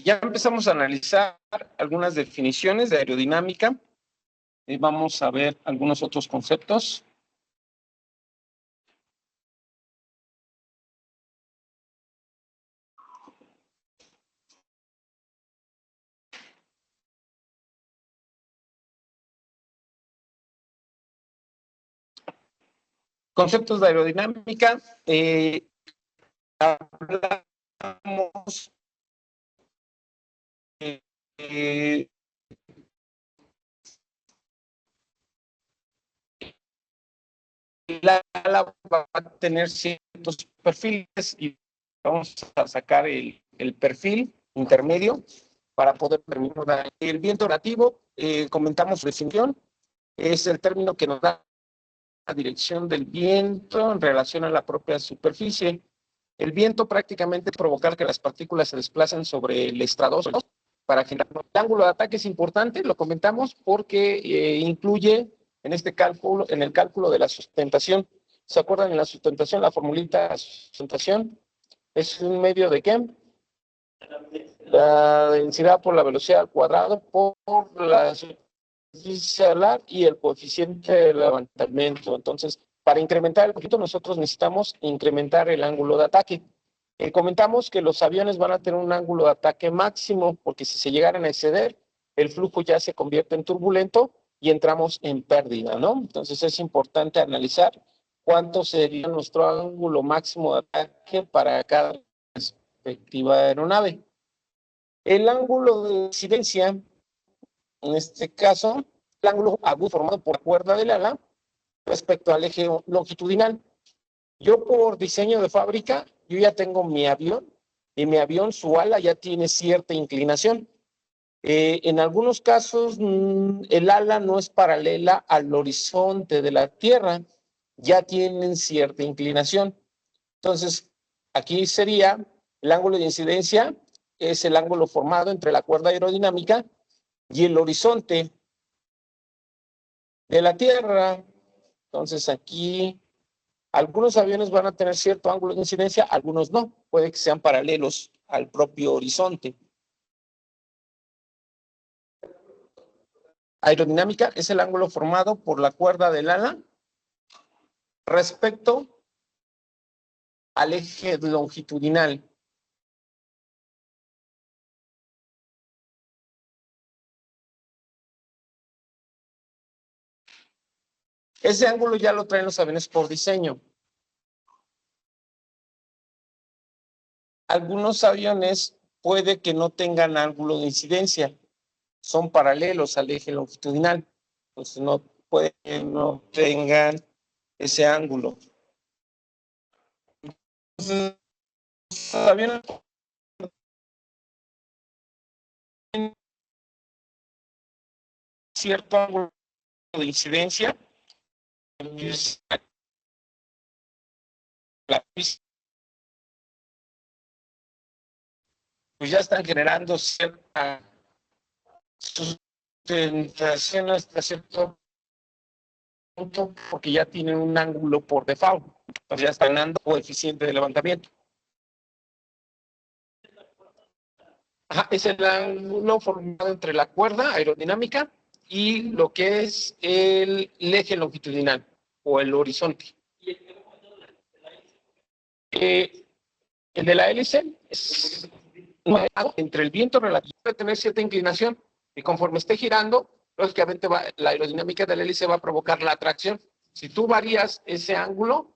Ya empezamos a analizar algunas definiciones de aerodinámica y vamos a ver algunos otros conceptos. Conceptos de aerodinámica. Hablamos la ala va a tener ciertos perfiles y vamos a sacar el perfil intermedio para poder terminar. El viento relativo, comentamos su definición, es el término que nos da la dirección del viento en relación a la propia superficie. El viento prácticamente es provocar que las partículas se desplacen sobre el estradoso para generar. El ángulo de ataque es importante, lo comentamos, porque incluye en este cálculo, en el cálculo de la sustentación. ¿Se acuerdan en la sustentación? La formulita de sustentación es un medio de ¿qué? La densidad por la velocidad al cuadrado por la superficie alar y el coeficiente de levantamiento. Entonces, para incrementar el coeficiente, nosotros necesitamos incrementar el ángulo de ataque. Comentamos que los aviones van a tener un ángulo de ataque máximo, porque si se llegaran a exceder, el flujo ya se convierte en turbulento y entramos en pérdida, ¿no? Entonces es importante analizar cuánto sería nuestro ángulo máximo de ataque para cada respectiva aeronave. El ángulo de incidencia, en este caso, el ángulo agudo formado por la cuerda del ala respecto al eje longitudinal. Yo por diseño de fábrica, yo ya tengo mi avión y mi avión, su ala ya tiene cierta inclinación. En algunos casos, el ala no es paralela al horizonte de la Tierra, ya tienen cierta inclinación. Entonces, aquí sería el ángulo de incidencia, es el ángulo formado entre la cuerda aerodinámica y el horizonte de la Tierra. Entonces, aquí algunos aviones van a tener cierto ángulo de incidencia, algunos no. Puede que sean paralelos al propio horizonte. Aerodinámica es el ángulo formado por la cuerda del ala respecto al eje longitudinal. Ese ángulo ya lo traen los aviones por diseño. Algunos aviones puede que no tengan ángulo de incidencia, son paralelos al eje longitudinal, entonces no puede que no tengan ese ángulo. Entonces, los aviones tienen cierto ángulo de incidencia, pues ya están generando cierta sustentación hasta cierto punto porque ya tienen un ángulo por default, pues ya están dando coeficiente de levantamiento. Ajá, es el ángulo formado entre la cuerda aerodinámica y lo que es el eje longitudinal o el horizonte. El de la hélice es entre el viento relativo, debe tener cierta inclinación y conforme esté girando, lógicamente la aerodinámica de la hélice va a provocar la atracción. Si tú varías ese ángulo,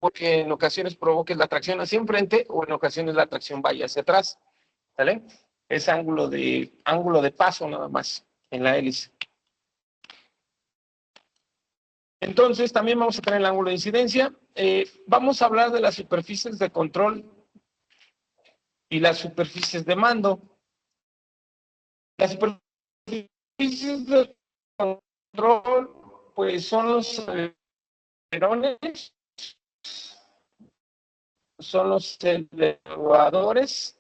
porque en ocasiones provoques la atracción hacia enfrente o en ocasiones la atracción vaya hacia atrás, ¿vale? Es ángulo de paso nada más en la hélice. Entonces, también vamos a tener el ángulo de incidencia. Vamos a hablar de las superficies de control y las superficies de mando. Las superficies de control, pues son los alerones, son los elevadores,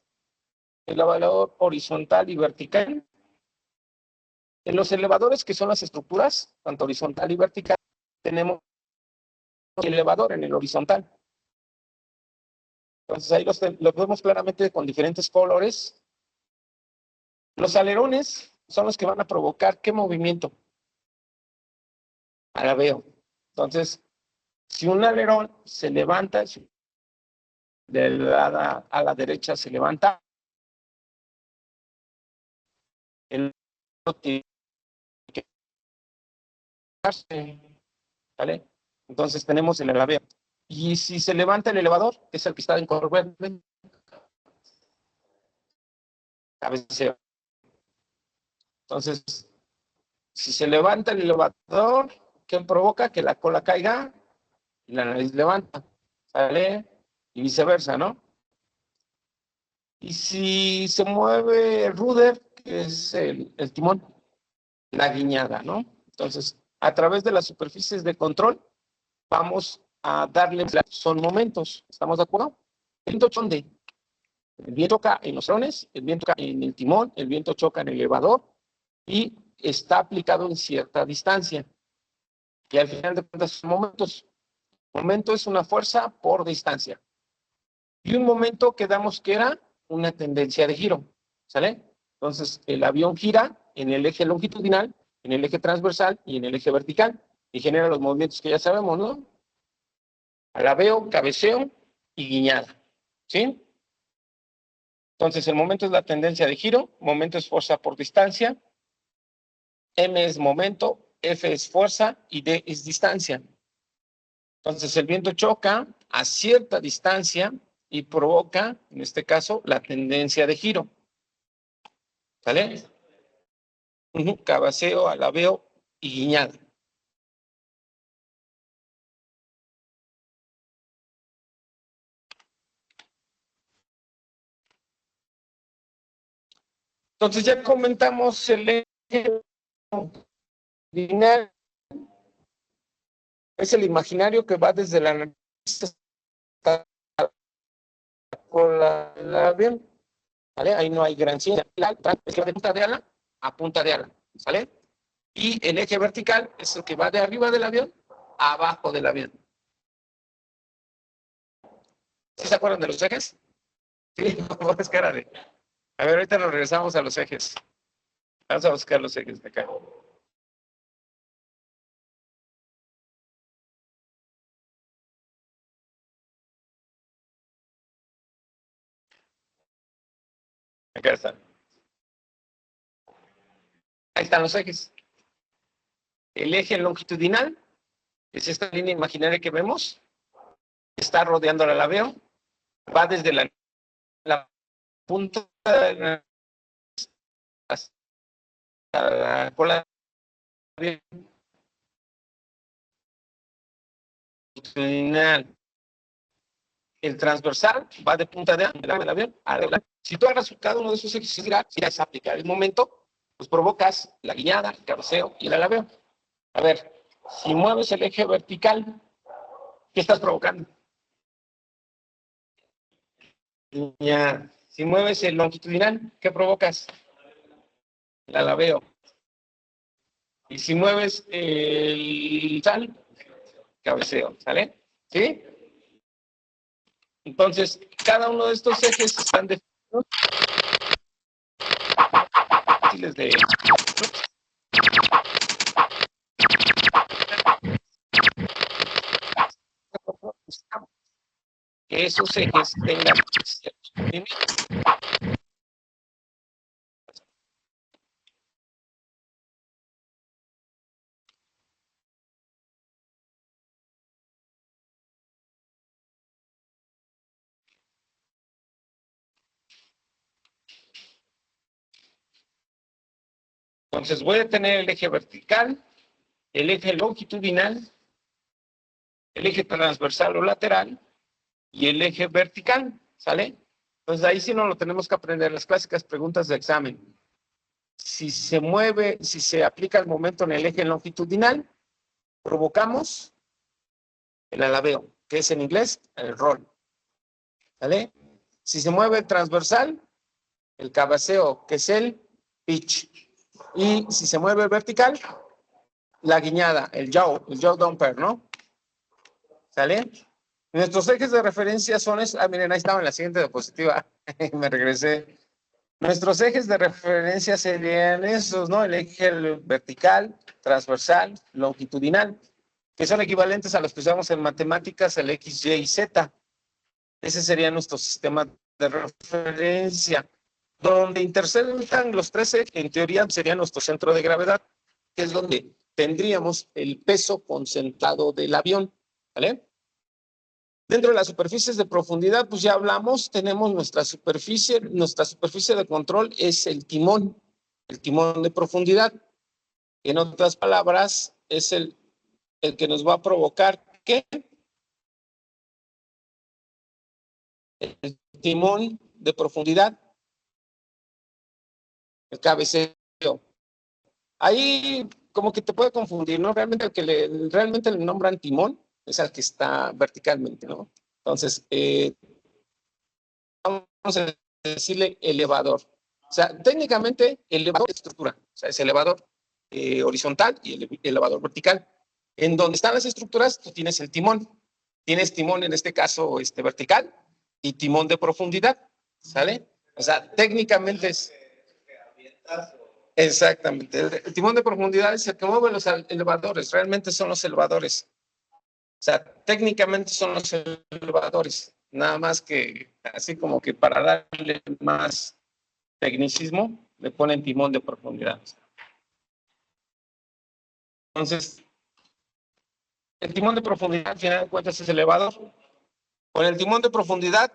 el elevador horizontal y vertical. En los elevadores, que son las estructuras, tanto horizontal y vertical, tenemos el elevador en el horizontal. Entonces ahí los vemos claramente con diferentes colores. Los alerones son los que van a provocar ¿qué movimiento? Alabeo. Entonces, si un alerón se levanta, de a la derecha se levanta, el otro tiene que bajarse, ¿vale? Entonces tenemos el alabeo. Y si se levanta el elevador, es el que está en color verde, cabeceo. Entonces, si se levanta el elevador, ¿qué provoca? Que la cola caiga y la nariz levanta, ¿sale? Y viceversa, ¿no? Y si se mueve el rudder, que es el timón, la guiñada, ¿no? Entonces, a través de las superficies de control, vamos a darle, son momentos, ¿estamos de acuerdo? El viento chonde, el viento choca en los drones, el viento choca en el timón, el viento choca en el elevador y está aplicado en cierta distancia. Y al final de cuentas son momentos. Momento es una fuerza por distancia. Y un momento quedamos que era una tendencia de giro, ¿sale? Entonces, el avión gira en el eje longitudinal, en el eje transversal y en el eje vertical y genera los movimientos que ya sabemos, ¿no? Alabeo, cabeceo y guiñada, ¿sí? Entonces, el momento es la tendencia de giro, momento es fuerza por distancia, M es momento, F es fuerza y D es distancia. Entonces, el viento choca a cierta distancia y provoca, en este caso, la tendencia de giro. ¿Sale? Cabeceo, alabeo y guiñada. Entonces, ya comentamos el eje lineal. Es el imaginario que va desde la nariz hasta el avión. ¿Vale? Ahí no hay gran ciencia. Es que va de punta de ala a punta de ala. ¿Sale? Y el eje vertical es el que va de arriba del avión a abajo del avión. ¿Sí se acuerdan de los ejes? Sí, es cara de. A ver, ahorita nos regresamos a los ejes. Vamos a buscar los ejes de acá. Acá están. Ahí están los ejes. El eje longitudinal es esta línea imaginaria que vemos. Está rodeando el alabeo. Va desde la punta de la, hasta la cola longitudinal. El transversal va de punta de del avión a la. Si tú agarras cada uno de esos ejes y es aplicar el momento, pues provocas la guiñada, el cabeceo y el alabeo. A ver, si mueves el eje vertical, ¿qué estás provocando? Ya. Si mueves el longitudinal, ¿qué provocas? El alabeo. Y si mueves el cabeceo, ¿sale? ¿Sí? Entonces, cada uno de estos ejes están definidos fáciles de. Que esos ejes tengan ciertos movimientos. Entonces, voy a tener el eje vertical, el eje longitudinal, el eje transversal o lateral y el eje vertical, ¿sale? Entonces, ahí sí no lo tenemos que aprender, las clásicas preguntas de examen. Si se mueve, si se aplica el momento en el eje longitudinal, provocamos el alabeo, que es en inglés el roll, ¿vale? Si se mueve el transversal, el cabeceo, que es el pitch. Y si se mueve el vertical, la guiñada, el jaw dumper, ¿no? ¿Sale? Nuestros ejes de referencia son esos. Ah, miren, ahí estaba en la siguiente diapositiva. Me regresé. Nuestros ejes de referencia serían esos, ¿no? El eje vertical, transversal, longitudinal, que son equivalentes a los que usamos en matemáticas, el X, Y y Z. Ese sería nuestro sistema de referencia. Donde intersectan los tres ejes, en teoría sería nuestro centro de gravedad, que es donde tendríamos el peso concentrado del avión, ¿vale? Dentro de las superficies de profundidad, pues ya hablamos, tenemos nuestra superficie de control es el timón de profundidad. En otras palabras, es el que nos va a provocar ¿qué? El timón de profundidad, el cabeceo. Ahí como que te puede confundir, ¿no? Realmente realmente le nombran timón es al que está verticalmente, ¿no? Entonces, vamos a decirle elevador. O sea, técnicamente, elevador es estructura. O sea, es elevador horizontal y el elevador vertical. En donde están las estructuras, tú tienes el timón. Tienes timón, en este caso, vertical y timón de profundidad. ¿Sale? O sea, técnicamente es... Exactamente. El timón de profundidad es el que mueve los elevadores. Realmente son los elevadores. O sea, técnicamente son los elevadores. Nada más que, así como que para darle más tecnicismo, le ponen timón de profundidad. Entonces, el timón de profundidad, al final de cuentas, es elevador. Con el timón de profundidad,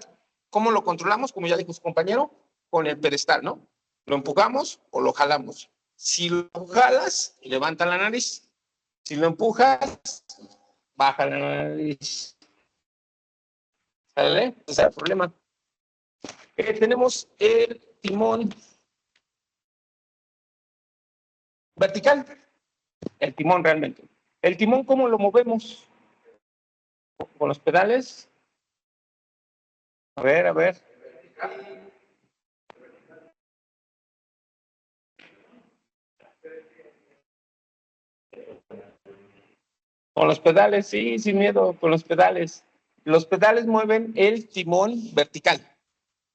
¿cómo lo controlamos? Como ya dijo su compañero, con el pedestal, ¿no? Lo empujamos o lo jalamos. Si lo jalas, levanta la nariz. Si lo empujas, baja la nariz. ¿Sale? Ese es el problema. Tenemos el timón vertical, el timón realmente. El timón, ¿cómo lo movemos? Con los pedales. A ver, a ver. Con los pedales, sí, sin miedo, con los pedales. Los pedales mueven el timón vertical,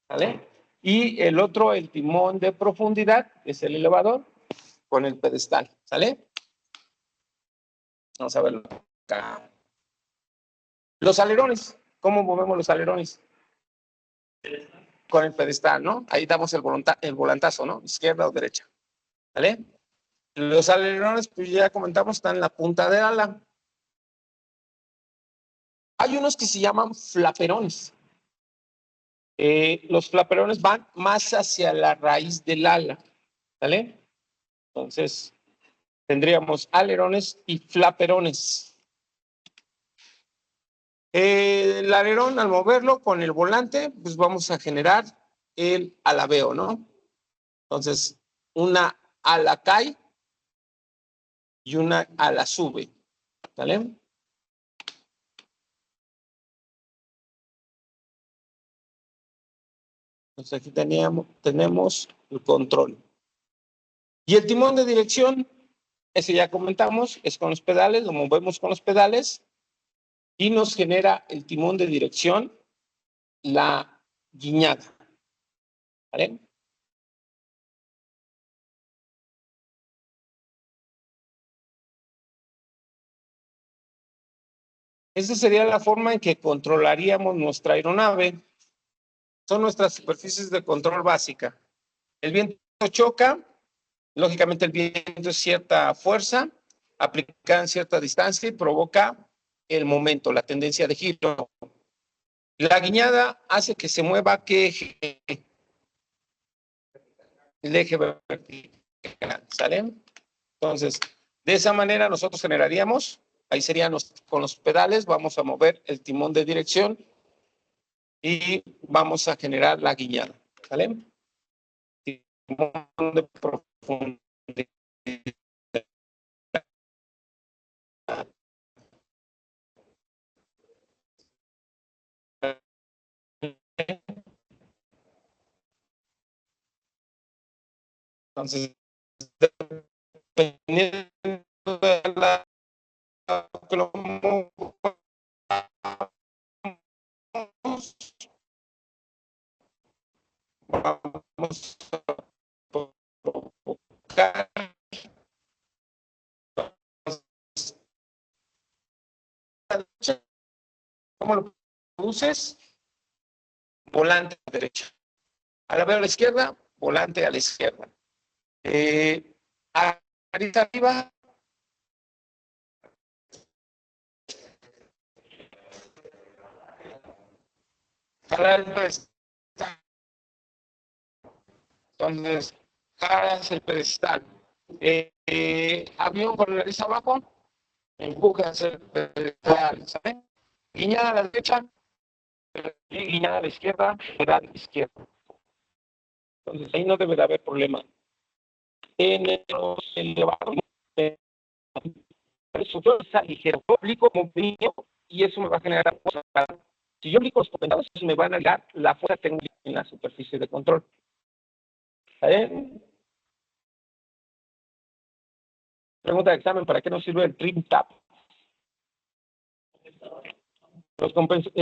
¿vale? Y el otro, el timón de profundidad, es el elevador con el pedestal, ¿sale? Vamos a verlo acá. Los alerones, ¿cómo movemos los alerones? Con el pedestal, ¿no? Ahí damos el volantazo, ¿no? Izquierda o derecha, ¿vale? Los alerones, pues ya comentamos, están en la punta del ala. Hay unos que se llaman flaperones. Los flaperones van más hacia la raíz del ala, ¿vale? Entonces, tendríamos alerones y flaperones. El alerón, al moverlo con el volante, pues vamos a generar el alabeo, ¿no? Entonces, una ala cae y una ala sube, ¿vale? Entonces, aquí tenemos el control. Y el timón de dirección, ese ya comentamos, es con los pedales, lo movemos con los pedales y nos genera el timón de dirección, la guiñada, ¿vale? Esa sería la forma en que controlaríamos nuestra aeronave. Son nuestras superficies de control básica. El viento choca, lógicamente el viento es cierta fuerza, aplicada en cierta distancia y provoca el momento, la tendencia de giro. La guiñada hace que se mueva, ¿qué eje? El eje vertical, ¿sale? Entonces, de esa manera nosotros generaríamos, ahí serían con los pedales, vamos a mover el timón de dirección y vamos a generar la guiñada, ¿sale? Timón de profundidad. Entonces, dependiendo de la que lo vamos ¿Cómo lo produces? Volante a la derecha. A la izquierda, volante a la izquierda. Arriba, jalar el pedestal. Entonces, jalas el pedestal. Avión con la nariz abajo, empujas el pedestal, ¿sabes? Guiñada a la derecha, guiñada a la izquierda, pedal a la izquierda. Entonces, ahí no debe de haber problema. En los elevados, yo ligero, yo aplico movimiento y eso me va a generar fuerza. Si yo aplico los compensados, me van a dar la fuerza técnica en la superficie de control. Pregunta de examen, ¿para qué nos sirve el trim tap? Los